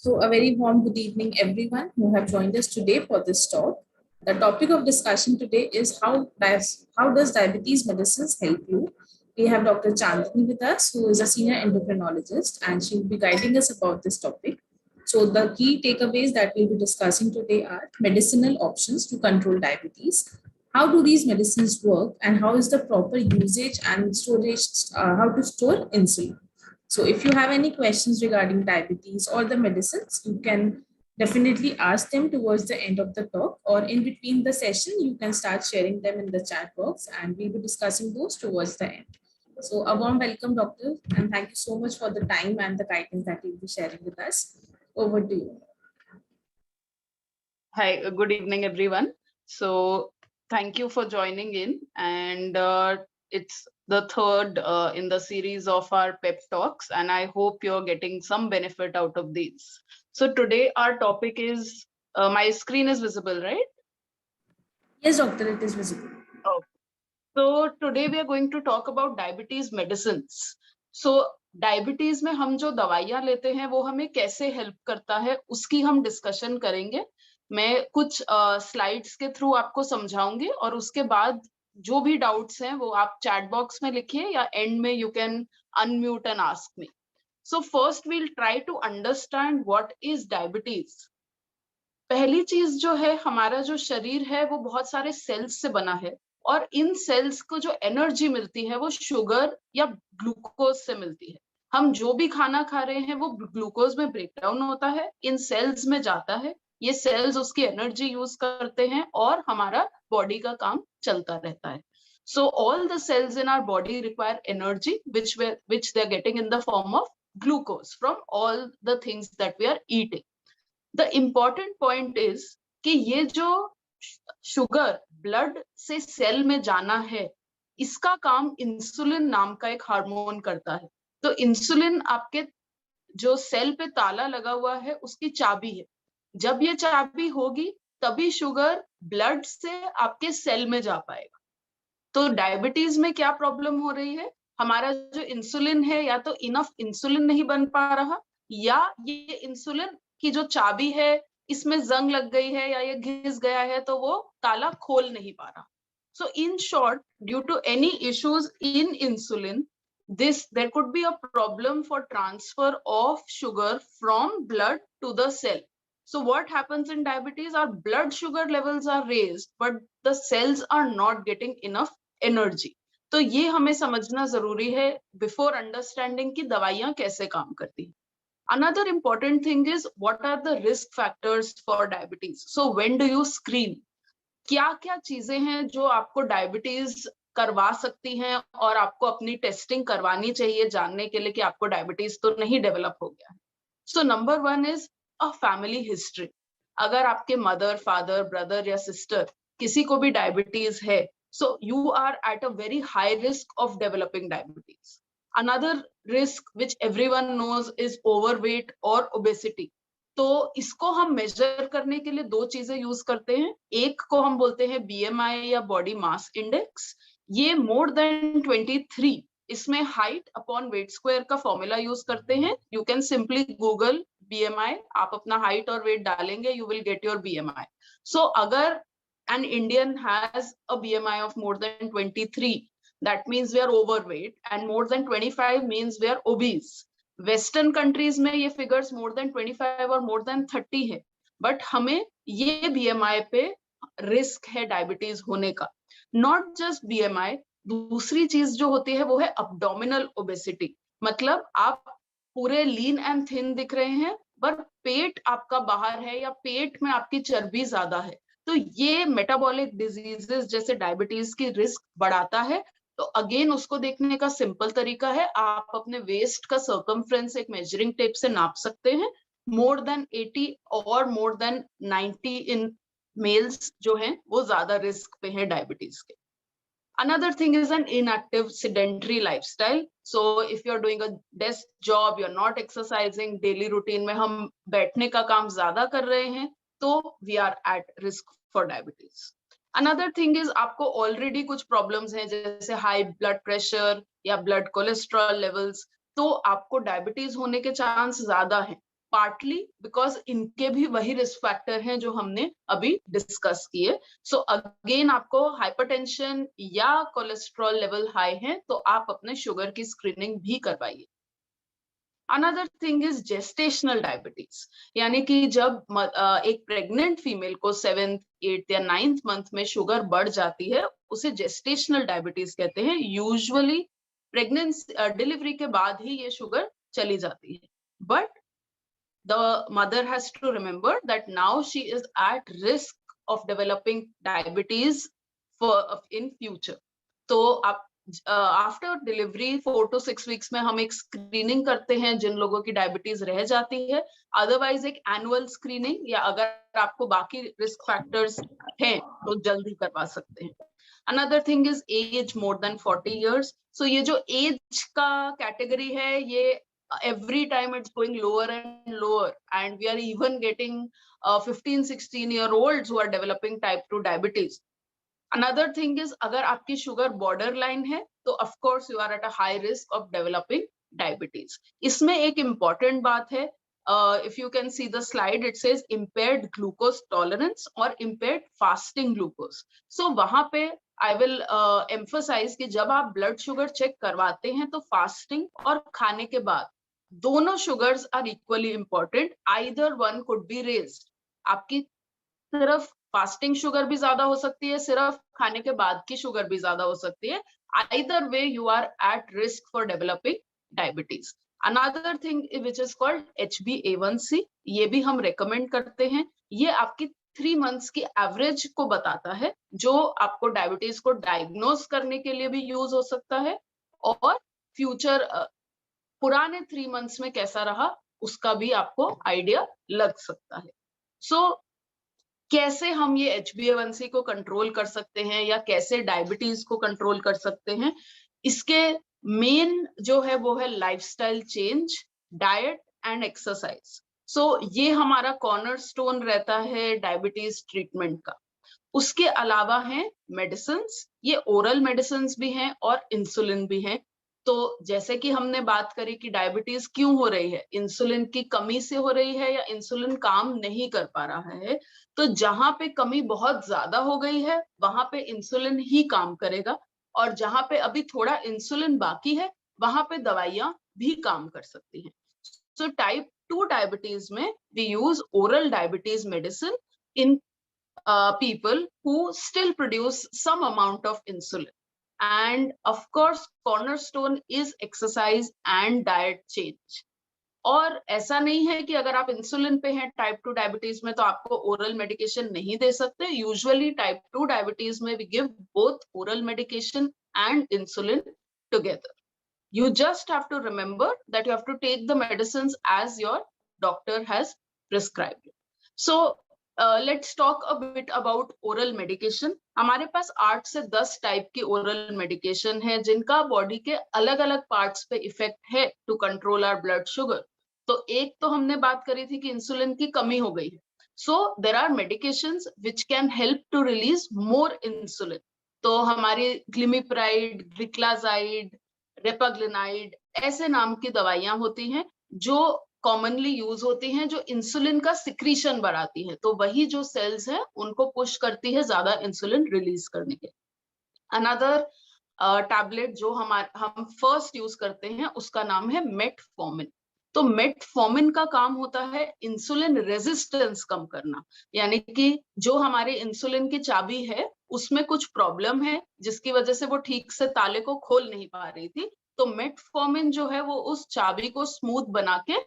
So, a very warm good evening, everyone who have joined us today for this talk. The topic of discussion today is how does diabetes medicines help you? We have Dr. Chandni with us, who is a senior endocrinologist, and she will be guiding us about this topic. So, the key takeaways that we'll be discussing today are medicinal options to control diabetes. How do these medicines work, and how is the proper usage and storage? How to store insulin? So if you have any questions regarding diabetes or the medicines, you can definitely ask them towards the end of the talk, or in between the session, you can start sharing them in the chat box and we'll be discussing those towards the end. So a warm welcome, doctor, and thank you so much for the time and the guidance that you'll be sharing with us. Over to you. Hi, good evening, everyone. So thank you for joining in, and it's the third in the series of our pep talks, and I hope you're getting some benefit out of these. So today our topic is, my screen is visible, right? Yes, doctor, it is visible. Oh. So today we are going to talk about diabetes medicines. So diabetes में हम जो दवाइयां लेते हैं वो हमें कैसे help करता है उसकी हम डिस्कशन करेंगे. मैं कुछ स्लाइड्स के थ्रू आपको समझाऊंगी और उसके बाद जो भी डाउट्स हैं वो आप चैट बॉक्स में लिखिए या एंड में you can unmute and ask me. So first we'll try to understand what is diabetes. पहली चीज जो है, हमारा जो शरीर है वो बहुत सारे सेल्स से बना है और इन सेल्स को जो एनर्जी मिलती है वो शुगर या ग्लूकोज से मिलती है. हम जो भी खाना खा रहे हैं वो ग्लूकोज में ब्रेक डाउन होता है, इन सेल्स में जाता है, ये सेल्स उसकी एनर्जी यूज करते हैं और हमारा बॉडी का काम चलता रहता है. So all the cells in our body require energy which they are getting in the form of glucose from all the things that we are eating. The important point is कि ये जो sugar blood से cell में जाना है, इसका काम insulin नाम का एक हार्मोन करता है. तो इंसुलिन आपके जो सेल पे ताला लगा हुआ है उसकी चाबी है. जब ये चाबी होगी तभी शुगर ब्लड से आपके सेल में जा पाएगा. तो डायबिटीज में क्या प्रॉब्लम हो रही है, हमारा जो इंसुलिन है या तो इनफ इंसुलिन नहीं बन पा रहा, या ये इंसुलिन की जो चाबी है इसमें जंग लग गई है या ये घिस गया है तो वो ताला खोल नहीं पा रहा. So in short, due to any issues in insulin, there could be a problem for transfer of sugar from blood to the cell. So what happens in diabetes? Our blood sugar levels are raised, but the cells are not getting enough energy. तो ये हमें समझना जरूरी है before understanding कि दवाइयां कैसे काम करती हैं. Another important thing is what are the risk factors for diabetes. So when do you screen? क्या क्या चीजें हैं जो आपको डायबिटीज करवा सकती हैं और आपको अपनी टेस्टिंग करवानी चाहिए जानने के लिए कि आपको डायबिटीज तो नहीं डेवलप हो गया है. So number 1 is a family history. अगर आपके मदर, फादर, ब्रदर या सिस्टर किसी को भी डायबिटीज है, so you are at a very high risk of developing diabetes. Another risk which everyone knows is overweight or obesity. तो इसको हम मेजर करने के लिए दो चीजें यूज करते हैं. एक को हम बोलते हैं BMI या बॉडी मास इंडेक्स. ये मोर देन 23, इसमें हाइट अपॉन वेट स्क्वायर का फॉर्मूला यूज करते हैं. You can simply Google BMI, आप अपना हाइट और वेट डालेंगे, you will get your BMI. सो अगर an Indian has a BMI of more than 23, that means we are overweight, and more than 25 means we are obese. Western countries में ये figures more than 25 और more than 30 है, but हमें ये BMI पे risk है diabetes होने का. नॉट जस्ट BMI, दूसरी चीज जो होती है वो है अब्डोमिनल ओबेसिटी. मतलब आप पूरे लीन एंड थिन दिख रहे हैं पर पेट आपका बाहर है या पेट में आपकी चर्बी ज्यादा है. तो ये मेटाबॉलिक डिजीजेस जैसे डायबिटीज की रिस्क बढ़ाता है. तो अगेन उसको देखने का सिंपल तरीका है, आप अपने वेस्ट का सर्कमफ्रेंस एक मेजरिंग टेप से नाप सकते हैं. मोर देन 80 और मोर देन 90 इन मेल्स जो हैं वो ज्यादा रिस्क पे हैं डायबिटीज के. Another thing is an inactive sedentary lifestyle. So if you're doing a desk job, you're not exercising, daily routine में हम बैठने का काम ज्यादा कर रहे हैं, तो we are at risk for diabetes. Another thing is आपको ऑलरेडी कुछ प्रॉब्लम्स हैं जैसे हाई ब्लड प्रेशर या ब्लड कोलेस्ट्रॉल लेवल्स, तो आपको डायबिटीज होने के चांस ज्यादा हैं. पार्टली बिकॉज इनके भी वही रिस्क फैक्टर हैं जो हमने अभी डिस्कस किए. सो अगेन आपको हाइपरटेंशन या कोलेस्ट्रॉल लेवल हाई है तो आप अपने शुगर की स्क्रीनिंग भी करवाइए. Another thing is gestational diabetes, यानी कि जब एक प्रेग्नेंट फीमेल को 7th 8th या 9th मंथ में शुगर बढ़ जाती है, उसे जेस्टेशनल डायबिटीज कहते हैं. यूजुअली प्रेगनेंसी डिलीवरी के बाद ही ये शुगर चली जाती है, but the mother has to remember that now she is at risk of developing diabetes for in future. तो आप आफ्टर डिलीवरी 4 to 6 वीक्स में हम एक स्क्रीनिंग करते हैं जिन लोगों की डायबिटीज रह जाती है. अदरवाइज एक एनुअल स्क्रीनिंग, या अगर आपको बाकी रिस्क फैक्टर्स हैं तो जल्दी करवा सकते हैं. Another thing is age more than 40 years. So ये जो एज का कैटेगरी है, ये every time it's going lower and lower, and we are even getting 15-16-year-olds who are developing type 2 diabetes. Another thing is अगर आपकी sugar borderline है तो of course you are at a high risk of developing diabetes. इसमें एक important बात है, if you can see the slide, it says impaired glucose tolerance or impaired fasting glucose. So वहाँ पे I will emphasize कि जब आप blood sugar check करवाते हैं तो fasting और खाने के बाद दोनों sugars are equally important. Either one could be raised. आपकी सिर्फ फास्टिंग शुगर भी ज्यादा हो सकती है, सिर्फ खाने के बाद की शुगर भी ज्यादा हो सकती है. Either way you are at risk for developing diabetes. Another thing which is called HbA1c, ये भी हम recommend करते हैं. ये आपकी 3 months की एवरेज को बताता है, जो आपको डायबिटीज को डायग्नोज करने के लिए भी यूज हो सकता है, और फ्यूचर पुराने 3 months में कैसा रहा उसका भी आपको आइडिया लग सकता है. सो कैसे हम ये HbA1c को कंट्रोल कर सकते हैं या कैसे डायबिटीज को कंट्रोल कर सकते हैं, इसके मेन जो है वो है lifestyle change, diet and exercise. So ये हमारा कॉर्नरस्टोन रहता है डायबिटीज ट्रीटमेंट का. उसके अलावा है मेडिसिन्स, ये ओरल मेडिसिन्स भी हैं और इंसुलिन भी हैं. तो जैसे कि हमने बात करी कि डायबिटीज क्यों हो रही है, इंसुलिन की कमी से हो रही है या इंसुलिन काम नहीं कर पा रहा है, तो जहां पे कमी बहुत ज्यादा हो गई है वहां पे इंसुलिन ही काम करेगा, और जहां पे अभी थोड़ा इंसुलिन बाकी है वहां पे दवाइयां भी काम कर सकती हैं. सो टाइप 2 डायबिटीज में we use oral diabetes medicine in people who still produce some amount of insulin. And of course cornerstone is exercise and diet change. और ऐसा नहीं है कि अगर आप इंसुलिन पे हैं टाइप 2 डायबिटीज में तो आपको ओरल मेडिकेशन नहीं दे सकते. यूजुअली टाइप 2 डायबिटीज में we give both oral medication and insulin together. You just have to remember that you have to take the medicines as your doctor has prescribed. So let's talk a bit about oral medication. हमारे पास 8 से 10 type की oral medication है जिनका body के अलग अलग parts पे effect है to control our blood sugar. तो एक तो हमने बात करी थी कि इंसुलिन की कमी हो गई है. So there are medications which can help to release more insulin. तो हमारी ग्लिमिप्राइड, ग्लिक्लाजाइड, रेपाग्लिनाइड ऐसे नाम की दवाइयां होती हैं जो कॉमनली यूज होती हैं, जो इंसुलिन का सिक्रीशन बढ़ाती है. तो वही जो सेल्स हैं उनको पुश करती है ज्यादा इंसुलिन रिलीज करने के. अनदर टैबलेट जो हम फर्स्ट यूज करते हैं उसका नाम है मेटफॉर्मिन. तो मेटफॉर्मिन का काम होता है इंसुलिन रेजिस्टेंस कम करना, यानी कि जो हमारे इंसुलिन की चाबी है उसमें कुछ प्रॉब्लम है जिसकी वजह से वो ठीक से ताले को खोल नहीं पा रही थी. तो मेटफॉर्मिन जो है वो उस चाबी को स्मूथ बना के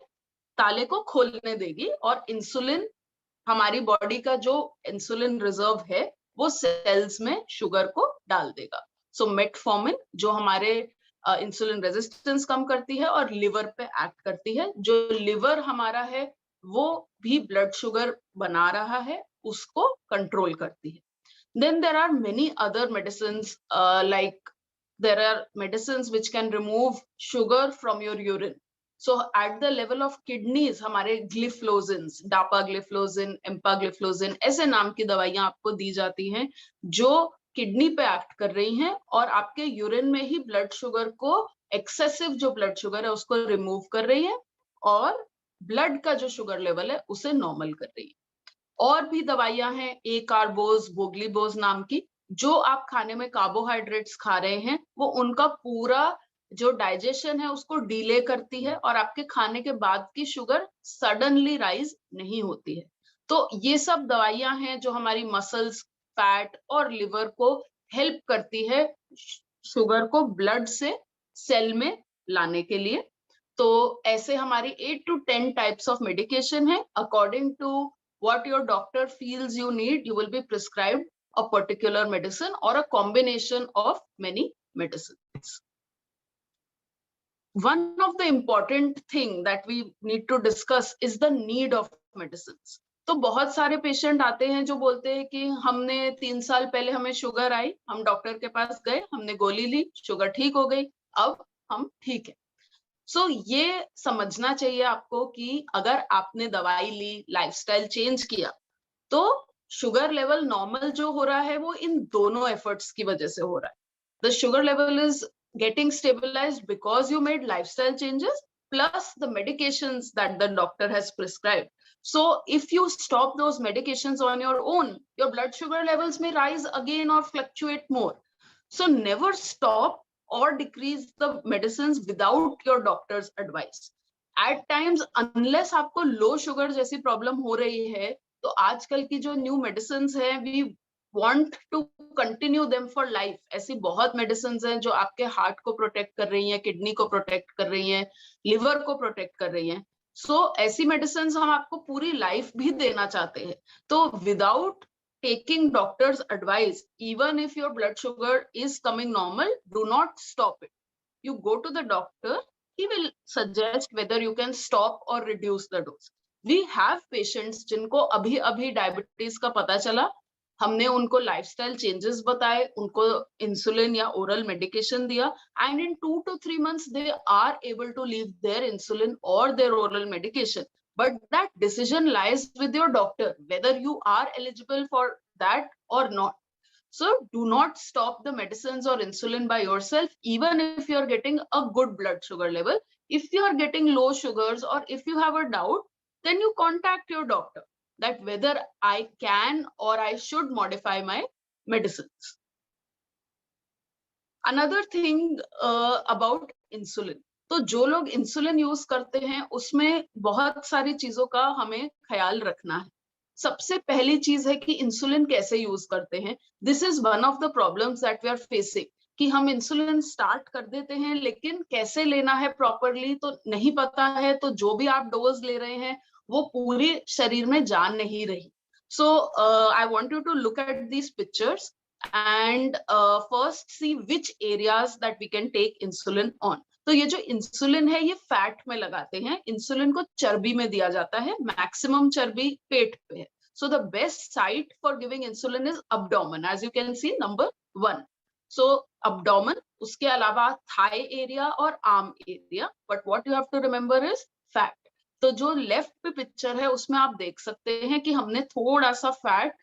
ताले को खोलने देगी, और इंसुलिन, हमारी बॉडी का जो इंसुलिन रिजर्व है वो सेल्स में शुगर को डाल देगा. सो मेटफॉर्मिन जो हमारे इंसुलिन रेजिस्टेंस कम करती है और लिवर पे एक्ट करती है. जो लिवर हमारा है वो भी ब्लड शुगर बना रहा है, उसको कंट्रोल करती है. Then there are many other medicines like there are medicines which can remove sugar from your urine. So at the level of kidneys हमारे ग्लिफ्लोजिन्स, डापाग्लिफ्लोजिन, एम्पाग्लिफ्लोजिन ऐसे नाम की दवाइयां आपको दी जाती हैं जो किडनी पे एक्ट कर रही हैं और आपके यूरिन में ही ब्लड शुगर को, एक्सेसिव जो ब्लड शुगर है उसको रिमूव कर रही है और ब्लड का जो शुगर लेवल है उसे नॉर्मल कर रही है। और भी दवाइयां हैं एकार्बोज, वोग्लीबोज नाम की, जो आप खाने में कार्बोहाइड्रेट्स खा रहे हैं वो उनका पूरा जो डाइजेशन है उसको डिले करती है और आपके खाने के बाद की शुगर सडनली राइज नहीं होती है। तो ये सब दवाइयां हैं जो हमारी मसल्स, फैट और लिवर को हेल्प करती है शुगर को ब्लड से सेल में लाने के लिए। तो ऐसे हमारी 8 to 10 टाइप्स ऑफ मेडिकेशन है। According to what your doctor feels you need, you will be prescribed a particular medicine or a combination of many medicines. One of the important thing that we need to discuss is the need of medicines. तो बहुत सारे patient आते हैं जो बोलते हैं कि हमने 3 साल पहले हमें शुगर आई, हम डॉक्टर के पास गए, हमने गोली ली, शुगर ठीक हो गई, अब हम ठीक है। सो ये समझना चाहिए आपको कि अगर आपने दवाई ली, लाइफस्टाइल चेंज किया, तो शुगर लेवल नॉर्मल जो हो रहा है वो इन दोनों एफर्ट्स की वजह से हो रहा है। The sugar level is getting stabilised because you made lifestyle changes plus the medications that the doctor has prescribed. So if you stop those medications on your own, your blood sugar levels may rise again or fluctuate more. So never stop or decrease the medicines without your doctor's advice. At times, unless आपको low sugar जैसी problem हो रही है, तो आजकल की जो new medicines है, we want to continue them for life. ऐसी बहुत medicines हैं जो आपके heart को protect कर रही हैं, kidney को protect कर रही हैं, liver को protect कर रही हैं. So ऐसी medicines हम आपको पूरी life भी देना चाहते हैं. तो without taking doctor's advice, even if your blood sugar is coming normal, do not stop it. You go to the doctor, he will suggest whether you can stop or reduce the dose. We have patients जिनको अभी diabetes का पता चला, हमने उनको lifestyle changes बताए, उनको insulin या oral medication दिया, and in 2 to 3 months they are able to leave their insulin or their oral medication. But that decision lies with your doctor, whether you are eligible for that or not. So do not stop the medicines or insulin by yourself, even if you are getting a good blood sugar level. If you are getting low sugars or if you have a doubt, then you contact your doctor that whether I can or I should modify my medicines. Another thing about insulin. तो जो लोग insulin use करते हैं उसमें बहुत सारी चीजों का हमें ख्याल रखना है। सबसे पहली चीज है कि इंसुलिन कैसे यूज करते हैं। This is one of the problems that we are facing, कि हम इंसुलिन स्टार्ट कर देते हैं लेकिन कैसे लेना है प्रॉपरली तो नहीं पता है, तो जो भी आप डोज ले रहे हैं वो पूरी शरीर में जान नहीं रही। So I want you to look at these pictures and first see which areas that we can take insulin on. तो ये जो इंसुलिन है ये फैट में लगाते हैं, इंसुलिन को चर्बी में दिया जाता है, मैक्सिमम चर्बी पेट पे है। So the best site for giving insulin is abdomen, as you can see number 1. So abdomen, उसके अलावा thigh area और arm area, but what you have to remember is fat. तो जो लेफ्ट पे पिक्चर है उसमें आप देख सकते हैं कि हमने थोड़ा सा फैट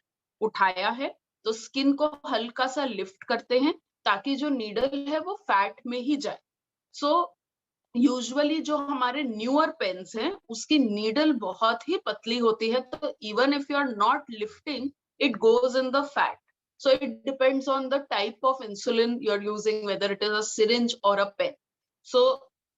उठाया है, तो स्किन को हल्का सा लिफ्ट करते हैं ताकि जो नीडल है वो फैट में ही जाए। सो यूजुअली जो हमारे न्यूअर पेन्स हैं उसकी नीडल बहुत ही पतली होती है, तो even if you are not lifting it goes in the fat. So it depends on the type of insulin you're using, whether it is a syringe or a pen. So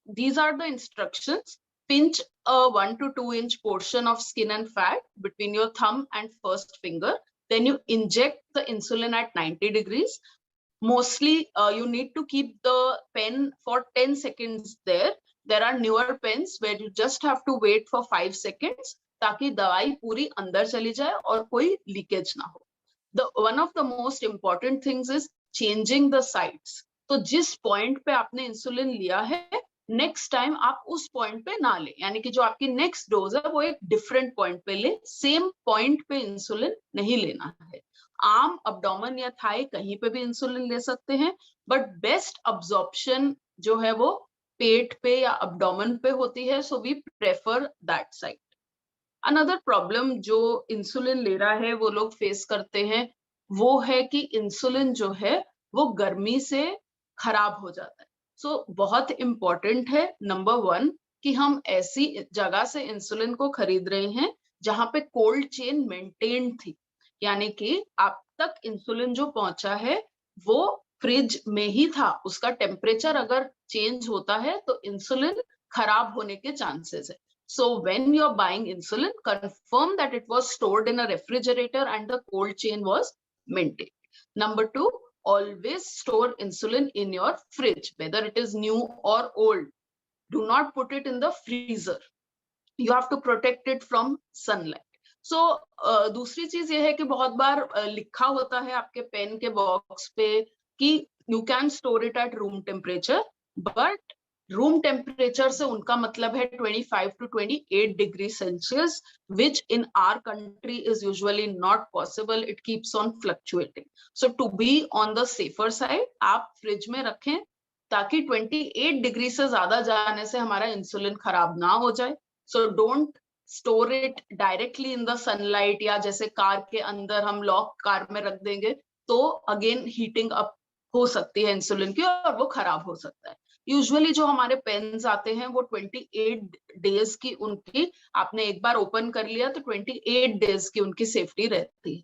these are the instructions. Pinch a 1 to 2 inch portion of skin and fat between your thumb and first finger. Then you inject the insulin at 90 degrees. Mostly you need to keep the pen for 10 seconds there. There are newer pens where you just have to wait for 5 seconds ताकि दवाई पूरी अंदर चली जाए और कोई leakage ना हो. One of the most important things is changing the sites. तो जिस पॉइंट पे आपने इंसुलिन लिया है नेक्स्ट टाइम आप उस पॉइंट पे ना ले, यानी कि जो आपकी नेक्स्ट डोज है वो एक डिफरेंट पॉइंट पे ले, सेम पॉइंट पे इंसुलिन नहीं लेना है. आर्म, अब्डोमेन या थाई कहीं पे भी इंसुलिन ले सकते हैं, बट बेस्ट अब्जॉर्प्शन जो है वो पेट पे या अब्डोमेन पे होती है, so we prefer that side. Another problem जो इंसुलिन ले रहा है वो लोग फेस करते हैं वो है कि इंसुलिन जो है वो गर्मी से खराब हो जाता है. सो बहुत इंपॉर्टेंट है, नंबर 1 कि हम ऐसी जगह से इंसुलिन को खरीद रहे हैं जहां पे कोल्ड चेन मेंटेन थी, यानी कि आप तक इंसुलिन जो पहुंचा है वो फ्रिज में ही था, उसका टेम्परेचर अगर चेंज होता है तो इंसुलिन खराब होने के चांसेस है. So when you're buying insulin, confirm that it was stored in a refrigerator and the cold chain was maintained. Number 2, always store insulin in your fridge, whether it is new or old. Do not put it in the freezer. You have to protect it from sunlight. So दूसरी चीज ये है कि बहुत बार लिखा होता है आपके पेन के बॉक्स पे कि you can store it at room temperature, but room temperature से उनका मतलब है 25 to 28 degree Celsius, which in our country is usually not possible. It keeps on fluctuating. So to be on the safer side, आप fridge में रखें ताकि 28 degree से ज्यादा जाने से हमारा इंसुलिन खराब ना हो जाए. So don't store it directly in the sunlight, या जैसे कार के अंदर हम लॉक कार में रख देंगे तो अगेन हीटिंग अप हो सकती है इंसुलिन की और वो खराब हो सकता है. यूजुअली जो हमारे पेन्स आते हैं वो 28 डेज की उनकी, आपने एक बार ओपन कर लिया तो 28 डेज की उनकी सेफ्टी रहती है.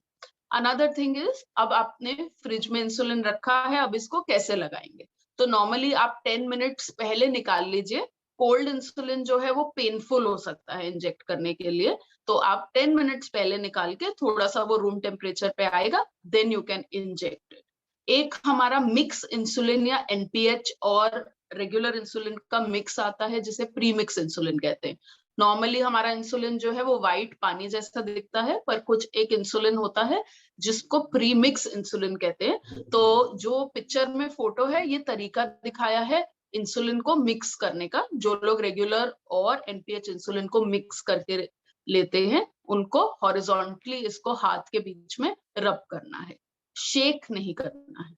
अनदर थिंग इज, अब आपने फ्रिज में इंसुलिन रखा है, अब इसको कैसे लगाएंगे? तो नॉर्मली आप 10 मिनट्स पहले निकाल लीजिए. कोल्ड इंसुलिन जो है वो पेनफुल हो सकता है इंजेक्ट करने के लिए, तो आप 10 मिनट्स पहले निकाल के थोड़ा सा वो रूम टेम्परेचर पे आएगा, then you can inject it. एक हमारा मिक्स इंसुलिन या एनपीएच और रेगुलर इंसुलिन का मिक्स आता है जिसे प्री मिक्स इंसुलिन कहते हैं. नॉर्मली हमारा इंसुलिन जो है वो व्हाइट पानी जैसा दिखता है, पर कुछ एक इंसुलिन होता है जिसको प्री मिक्स इंसुलिन कहते हैं. तो जो पिक्चर में फोटो है ये तरीका दिखाया है इंसुलिन को मिक्स करने का. जो लोग रेगुलर और एनपीएच इंसुलिन को मिक्स करके लेते हैं उनको हॉरिजॉन्टली इसको हाथ के बीच में रब करना है, शेक नहीं करना है.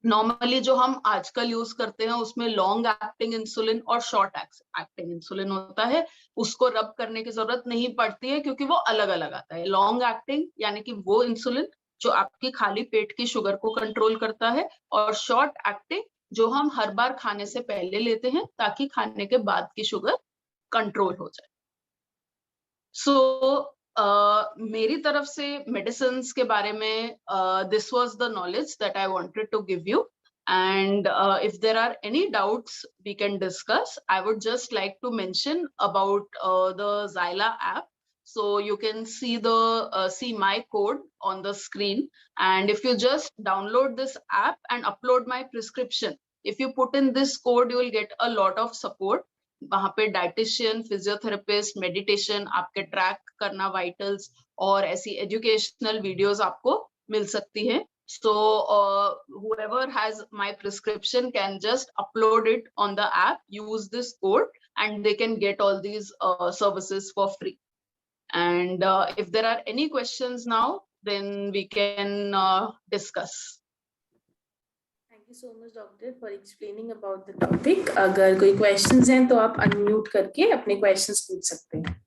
नॉर्मली जो हम आजकल यूज करते हैं उसमें लॉन्ग एक्टिंग इंसुलिन और शॉर्ट एक्टिंग इंसुलिन होता है, उसको रब करने की जरूरत नहीं पड़ती है क्योंकि वो अलग अलग आता है. लॉन्ग एक्टिंग यानी कि वो इंसुलिन जो आपकी खाली पेट की शुगर को कंट्रोल करता है, और शॉर्ट एक्टिंग जो हम हर बार खाने से पहले लेते हैं ताकि खाने के बाद की शुगर कंट्रोल हो जाए. सो मेरी तरफ से मेडिसिन के बारे में this was the knowledge that I wanted to give you, and if there are any doubts we can discuss. I would just like to mention about the Xyla app. So you can see my code on the screen, and if you just download this app and upload my prescription, if you put in this code you will get a lot of support. वहां पे dietitian, physiotherapist, meditation, आपके track करना vitals और ऐसी educational videos आपको मिल सकती है. So whoever has my prescription can just upload it on the app, use this code, and they can get all these services for free. And if there are any questions now, then we can discuss. Thank you so much, doctor, for explaining about the topic. अगर कोई questions हैं तो आप unmute करके अपने questions पूछ सकते हैं.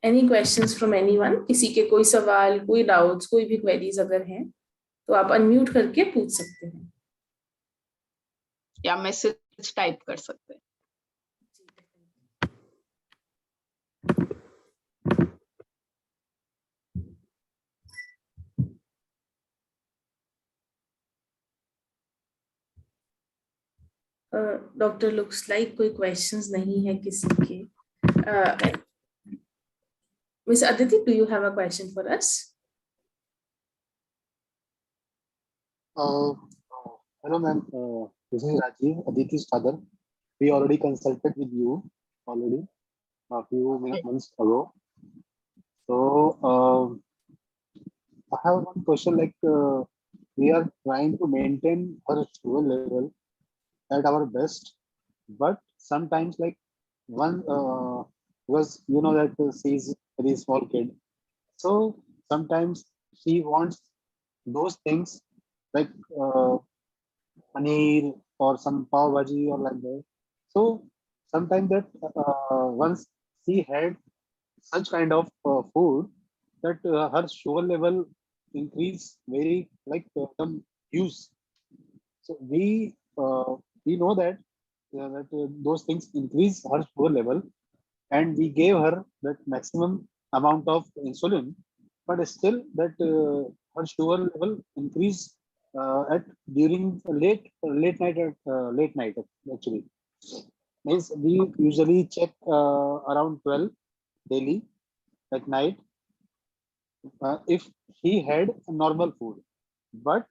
Any questions from anyone? किसी के कोई सवाल, कोई doubts, कोई भी queries अगर हैं तो आप unmute करके पूछ सकते हैं. या मैसेज टाइप कर सकते हैं. डॉक्टर लुक्स लाइक कोई क्वेश्चंस नहीं है किसी के. Miss Aditi, do you have a question for us? Hello ma'am, this is Rajiv, Aditi's father. We already consulted with you already a few months ago. So I have one question, like we are trying to maintain our sugar level at our best, but sometimes like one because you know that she is a very small kid, so sometimes she wants those things like paneer or some pav bhaji or like that. So sometimes that once she had such kind of food, that her sugar level increase very like huge. So we know that those things increase her sugar level, and we gave her that maximum amount of insulin, but still that her sugar level increase at during late night actually. Means we usually check around 12 daily at night if he had normal food, but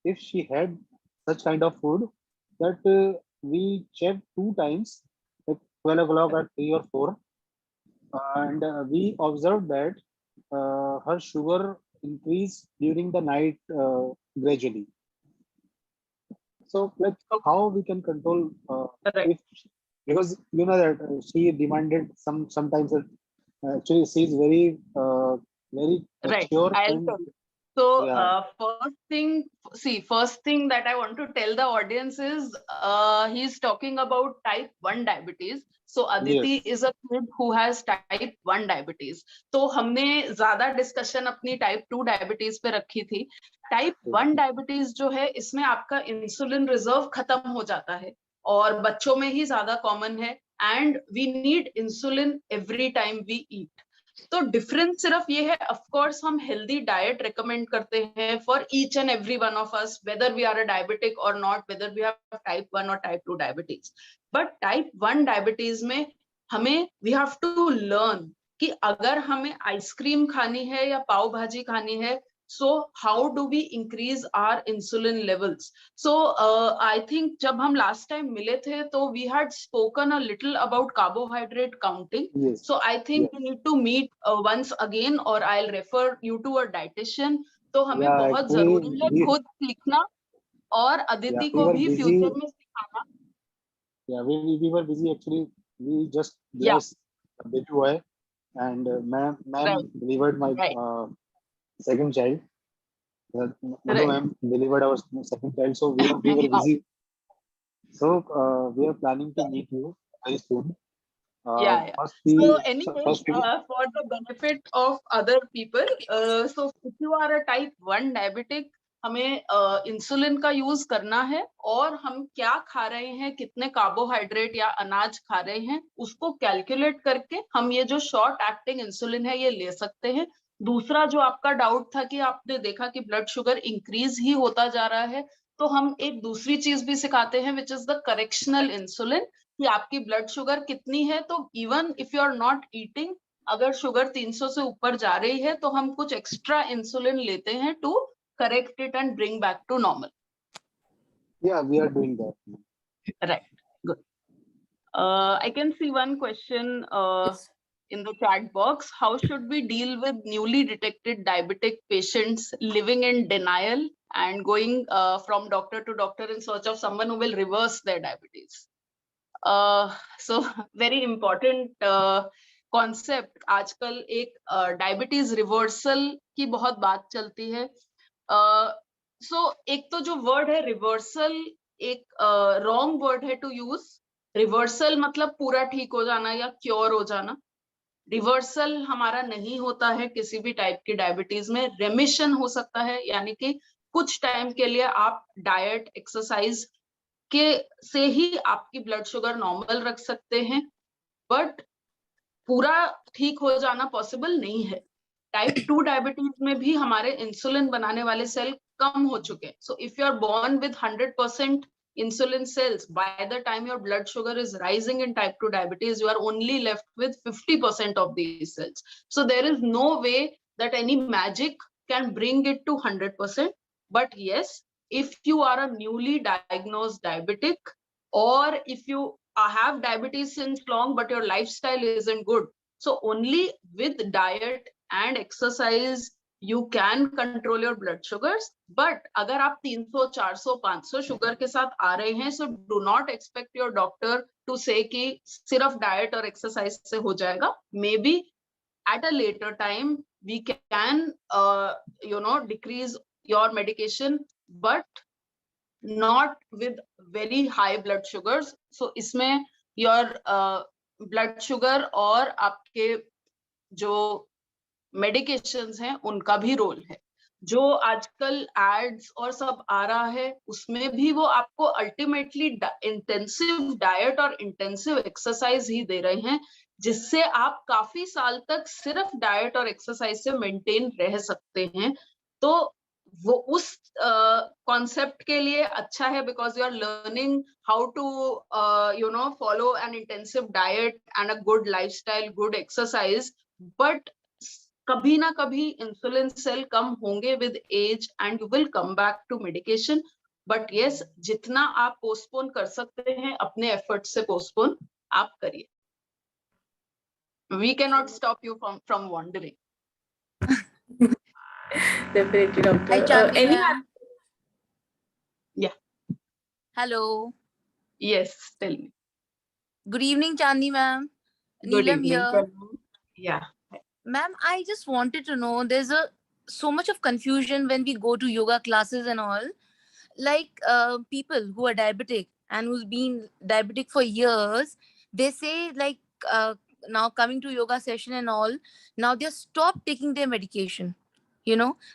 if she had such kind of food that we checked 2 times at 12 o'clock at 3 or 4, and we observed that her sugar increase during the night gradually. So like how we can control Correct. if because you know that she demanded sometimes that actually she is very very Right. mature I'll and tell you. So, yeah, first thing that I want to tell the audience is he's talking about type 1 diabetes. So, Aditi yes, is a kid who has type 1 diabetes. तो हमने ज्यादा discussion अपनी type 2 diabetes पे रखी थी. Type 1 diabetes जो है इसमें आपका इंसुलिन रिजर्व खत्म हो जाता है और बच्चों में ही ज्यादा कॉमन है and we need insulin every time we eat. तो डिफरेंस सिर्फ ये है, ऑफ कोर्स हम हेल्दी डाइट रिकमेंड करते हैं for each and every one of us, whether we are a diabetic और not, whether we have type 1 और type 2 diabetes. But type 1 diabetes में हमें वी हैव टू लर्न कि अगर हमें आइसक्रीम खानी है या पाव भाजी खानी है, so how do we increase our insulin levels? So I think जब हम last time मिले थे तो we had spoken a little about carbohydrate counting. yes, So I think yes. we need to meet once again or I'll refer you to a dietitian. तो हमें Yeah, बहुत actually, जरूरी है खुद सीखना और yeah, अदिति we को were भी busy. फ्यूचर में सिखाना. Yeah, we were busy actually. We just Yeah, blessed a baby boy, and ma'am right, delivered my right, second child. Madhu right. ma'am delivered our second child, so we were Wow. busy. So we are planning to meet you very soon. Yeah. First So we anyways, first we for the benefit of other people, so if you are a type 1 diabetic, हमें insulin का use करना है और हम क्या खा रहे हैं, कितने कार्बोहाइड्रेट या अनाज खा रहे हैं, उसको कैलकुलेट करके हम ये जो शॉर्ट एक्टिंग इंसुलिन है ये ले सकते हैं. दूसरा जो आपका डाउट था कि आपने देखा कि ब्लड शुगर इंक्रीज ही होता जा रहा है, तो हम एक दूसरी चीज भी सिखाते हैं which is the correctional insulin, कि आपकी ब्लड शुगर कितनी है. तो even if you are not eating, अगर शुगर 300 से ऊपर जा रही है तो हम कुछ एक्स्ट्रा इंसुलिन लेते हैं to correct it and bring back to normal. yeah, we are doing that. Right. Good. I can see one question Yes. in the chat box. How should we deal with newly detected diabetic patients living in denial and going from doctor to doctor in search of someone who will reverse their diabetes? So very important concept. आजकल एक diabetes reversal की बहुत बात चलती है. So एक तो जो वर्ड है रिवर्सल, एक रॉन्ग वर्ड है टू यूज. रिवर्सल मतलब पूरा ठीक हो जाना या क्योर हो जाना. रिवर्सल हमारा नहीं होता है किसी भी टाइप की डायबिटीज में. रेमिशन हो सकता है, यानी कि कुछ टाइम के लिए आप डाइट एक्सरसाइज के से ही आपकी ब्लड शुगर नॉर्मल रख सकते हैं, बट पूरा ठीक हो जाना पॉसिबल नहीं है. टाइप 2 डायबिटीज में भी हमारे इंसुलिन बनाने वाले सेल कम हो चुके हैं. So if you are born with 100% insulin cells, by the time your blood sugar is rising in type 2 diabetes, you are only left with 50% of these cells. So there is no way that any magic can bring it to 100%. But yes, if you are a newly diagnosed diabetic, or if you have diabetes since long but your lifestyle isn't good, so only with diet and exercise you can control your blood sugars. But अगर आप 300, 400, 500 sugar के साथ आ रहे हैं, so do not expect your doctor to say कि सिर्फ diet और exercise से हो जाएगा. Maybe at a later time we can decrease your medication, but not with very high blood sugars. So इसमें your blood sugar और आपके जो मेडिकेशंस हैं उनका भी रोल है. जो आजकल एड्स और सब आ रहा है उसमें भी वो आपको अल्टीमेटली इंटेंसिव डाइट और इंटेंसिव एक्सरसाइज ही दे रहे हैं, जिससे आप काफी साल तक सिर्फ डाइट और एक्सरसाइज से मेंटेन रह सकते हैं। तो वो उस कॉन्सेप्ट के लिए अच्छा है, because you are learning how to follow an intensive diet and a good lifestyle, good exercise. But कभी ना कभी इंसुलिन सेल कम होंगे with age and you will come back to medication. But yes, जितना आप पोस्टपोन कर सकते हैं अपने एफर्ट से पोस्टपोन आप करिए। We can not stop you from wondering. Definitely, doctor. Hi, Chandni Any ma'am. Yeah. Hello. Yes, tell me. Good evening, Chandni ma'am. Good Neelam evening. here. Yeah. Ma'am, I just wanted to know, there's so much of confusion when we go to yoga classes and all. Like people who are diabetic and who's been diabetic for years, they say like now coming to yoga session and all, now they're stopped taking their medication,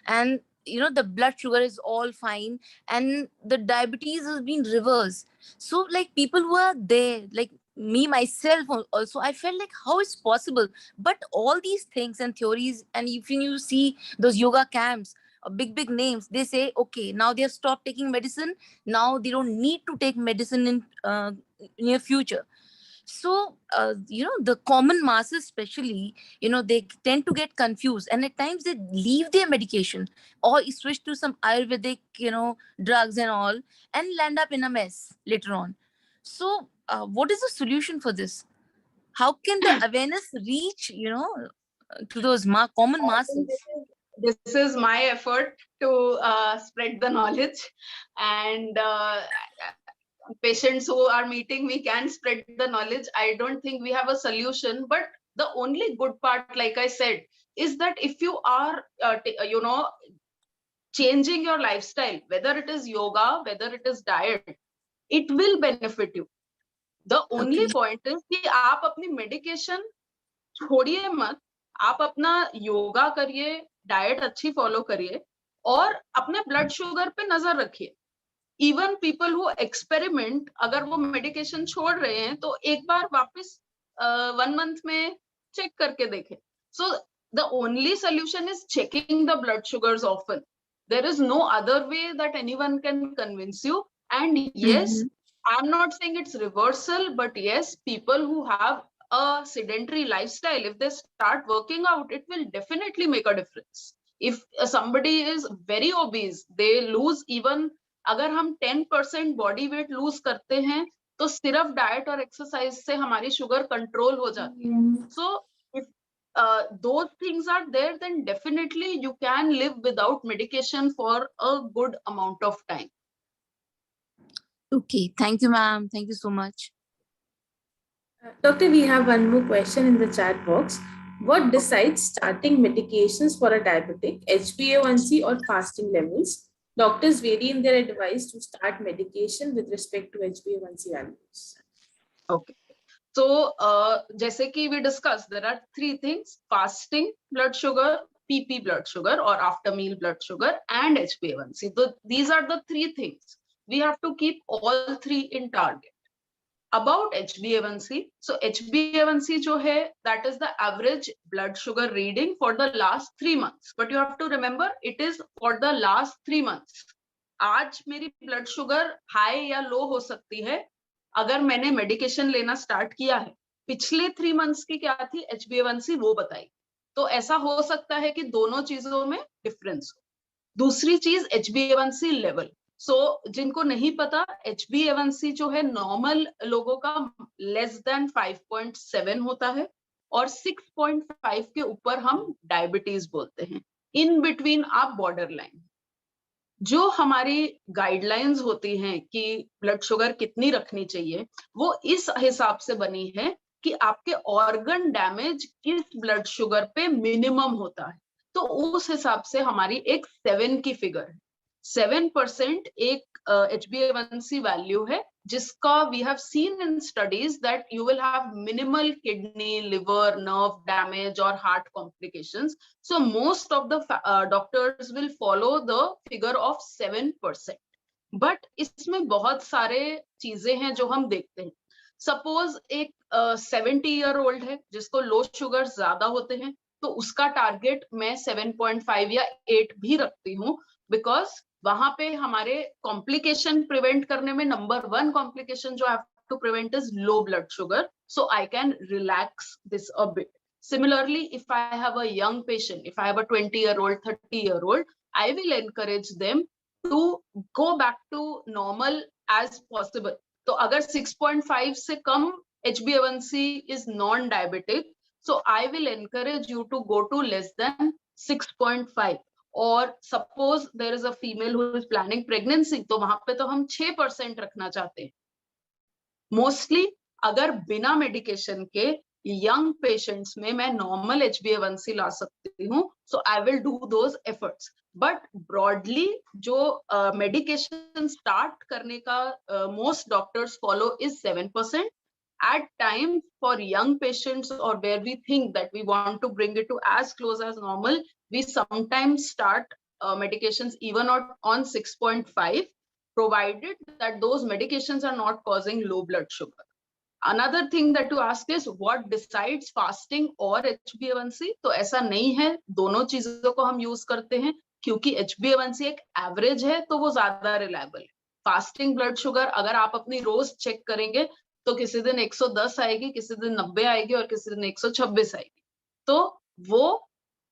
and the blood sugar is all fine and the diabetes has been reversed. So like people who are there, like me myself also, I felt like how it's possible. But all these things and theories, and if you see those yoga camps, big names, they say okay, now they have stopped taking medicine, now they don't need to take medicine in near future. So the common masses especially, they tend to get confused, and at times they leave their medication or switch to some ayurvedic drugs and all, and land up in a mess later on. So what is the solution for this? How can the awareness reach to those common masses? This is my effort to spread the knowledge, and patients who are meeting me can spread the knowledge. I don't think we have a solution, but the only good part, like I said, is that if you are changing your lifestyle, whether it is yoga, whether it is diet, it will benefit you. The only Okay. point is कि आप अपनी medication छोड़िए मत, आप अपना योगा करिए, diet अच्छी follow करिए और अपने ब्लड शुगर पे नजर रखिए। इवन पीपल हु एक्सपेरिमेंट, अगर वो मेडिकेशन छोड़ रहे हैं तो एक बार वापस 1 मंथ में चेक करके देखें। So the only solution is checking the blood sugars often. There is no other way that anyone can convince you. And yes, I'm not saying it's reversal, but yes, people who have a sedentary lifestyle, if they start working out, it will definitely make a difference. If somebody is very obese, they lose even, अगर हम 10% body weight lose करते हैं तो सिर्फ diet और exercise से हमारी sugar control हो जाती है. So if those things are there, then definitely you can live without medication for a good amount of time. Okay, thank you ma'am, thank you so much. Doctor, we have one more question in the chat box. What decides starting medications for a diabetic, HbA1c or fasting levels? Doctors vary in their advice to start medication with respect to HbA1c values. Okay. So, जैसे कि we discussed, there are 3 things: fasting blood sugar, PP blood sugar or after meal blood sugar, and HbA1c. So these are the 3 things. We have to keep all 3 in target. About HbA1c, so HbA1c जो है, that is the average blood sugar reading for the last 3 months. But you have to remember, it is for the last 3 months. आज मेरी blood sugar high या low हो सकती है. अगर मैंने मेडिकेशन लेना स्टार्ट किया है, पिछले 3 मंथ्स की क्या थी HbA1c वो बताई, तो ऐसा हो सकता है कि दोनों चीजों में डिफरेंस हो. दूसरी चीज HbA1c लेवल. सो जिनको नहीं पता, HbA1c जो है नॉर्मल लोगों का लेस देन 5.7 होता है और 6.5 के ऊपर हम डायबिटीज बोलते हैं. इन बिटवीन आप बॉर्डर लाइन. जो हमारी गाइडलाइंस होती हैं कि ब्लड शुगर कितनी रखनी चाहिए, वो इस हिसाब से बनी है कि आपके ऑर्गन डैमेज किस ब्लड शुगर पे मिनिमम होता है. तो उस हिसाब से हमारी एक 7 की फिगर है. 7% एक HbA1c वैल्यू है जिसका we have seen in studies that you will have minimal kidney, liver, nerve damage or heart complications. So most of the doctors will follow the figure of 7%. But इसमें बहुत सारे चीजें हैं जो हम देखते हैं. Suppose एक 70-year-old है जिसको लो शुगर ज्यादा होते हैं, तो उसका टारगेट मैं 7.5 या 8 भी रखती हूँ, बिकॉज वहां पे हमारे कॉम्प्लिकेशन प्रिवेंट करने में नंबर 1 कॉम्प्लिकेशन जो I have to prevent is low blood sugar, so I can relax this a bit. Similarly, if I have a young patient, if I have a 20-year-old, 30-year-old, I will encourage them to go back to normal as possible. तो अगर 6.5 से कम HbA1c is non-diabetic, so I will encourage you to go to less than 6.5. और suppose there is a female who is planning pregnancy, तो वहां पे तो हम 6% रखना चाहते हैं. Mostly अगर बिना मेडिकेशन के यंग पेशेंट्स में मैं नॉर्मल HbA1c ला सकती हूँ, so I will do those efforts. But broadly जो मेडिकेशन स्टार्ट करने का most doctors follow is 7%. At time for young patients or where we think that we want to bring it to as close as normal, we sometimes start medications even on 6.5, provided that those medications are not causing low blood sugar. Another thing that you ask is what decides fasting or HbA1c? तो ऐसा नहीं है, दोनों चीजों को हम use करते हैं, क्योंकि HbA1c एक एवरेज है तो वो ज्यादा रिलायबल है. फास्टिंग ब्लड शुगर अगर आप अपनी रोज चेक करेंगे तो किसी दिन 110 आएगी, किसी दिन 90 आएगी और किसी दिन 126 आएगी. तो वो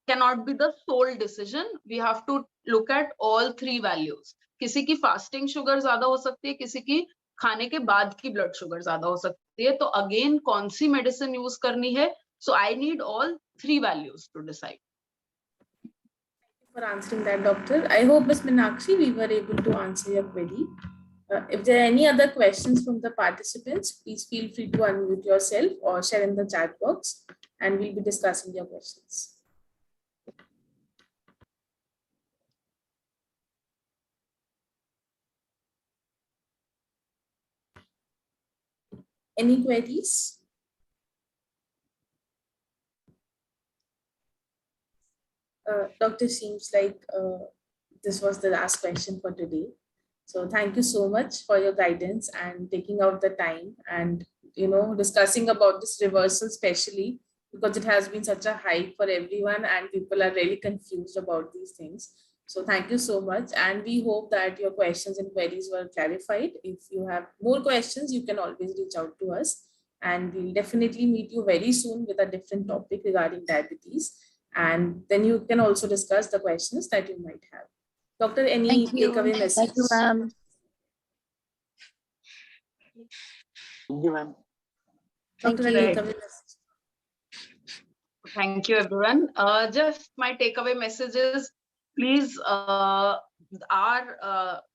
cannot be the sole decision. We have to look at all 3 values. किसी की फास्टिंग शुगर ज्यादा हो सकती है, किसी की खाने के बाद की ब्लड शुगर ज्यादा हो सकती है, तो अगेन कौन सी मेडिसिन यूज करनी है. So I need all 3 values to decide. For answering that, doctor. I hope, Ms. Meenakshi, we were able to answer your query. If there are any other questions from the participants, please feel free to unmute yourself or share in the chat box, and we'll be discussing your questions. Any queries? Doctor, seems like this was the last question for today. So thank you so much for your guidance and taking out the time and, discussing about this reversal, especially because it has been such a hype for everyone and people are really confused about these things. So thank you so much. And we hope that your questions and queries were clarified. If you have more questions, you can always reach out to us, and we'll definitely meet you very soon with a different topic regarding diabetes. And then you can also discuss the questions that you might have. Doctor, any takeaway message? Thank you, ma'am. Thank you, ma'am. Doctor, any takeaway message? Thank you, everyone. Just my takeaway message is, please, our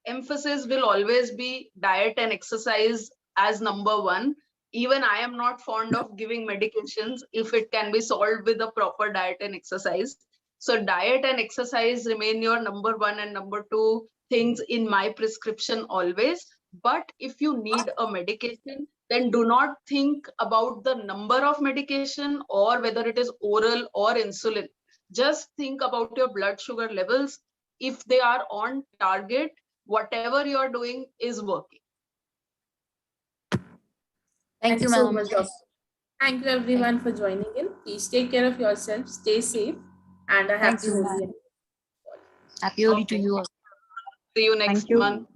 emphasis will always be diet and exercise as number 1. Even I am not fond of giving medications if it can be solved with a proper diet and exercise. So diet and exercise remain your number 1 and number 2 things in my prescription always. But if you need a medication, then do not think about the number of medication or whether it is oral or insulin. Just think about your blood sugar levels. If they are on target, whatever you are doing is working. Thank you so much, doctor. Thank you everyone for joining in. Please take care of yourself, stay safe, and a happy Holi. Happy Holi to you all. See you next month.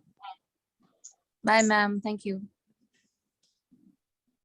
Bye, ma'am. Thank you.